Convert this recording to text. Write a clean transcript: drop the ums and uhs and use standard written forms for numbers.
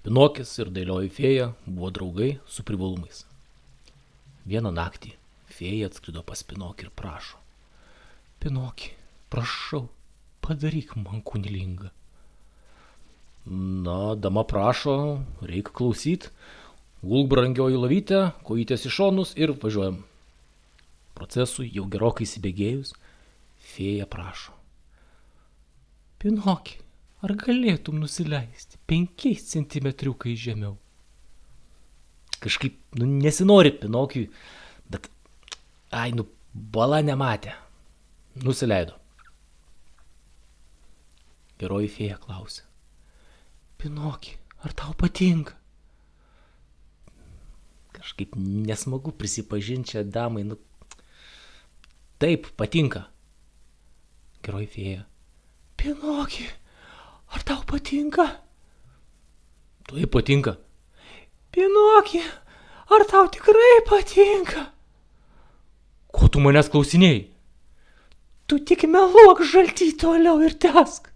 Pinokis ir dailioji fėja buvo draugai su privalumais. Vieną naktį fėja atskrido pas Pinokį ir prašo. Pinokį, prašau, padaryk man kunilingą. Na, dama prašo, reikia klausyt. Gulk brangioji lovytė, kojytės į šonus ir važiuojam. Procesui jau gerokai įsibėgėjus, fėja prašo. Pinokį, ar galėtum nusileisti 5 centimetriukai žemiau? Kažkaip, nesinori Pinokiui, bet, bala nematė. Nusileido. Geroji fėja klausė. Pinokį, ar tau patinka? Kažkaip nesmagu prisipažinti čia damai, taip, patinka. Geroji fėja. Pinokį, ar tau patinka? Taip, patinka. Pinokį, ar tau tikrai patinka? Ko tu manęs klausinėjai? Tu tik meluok žaltį toliau ir tęsk.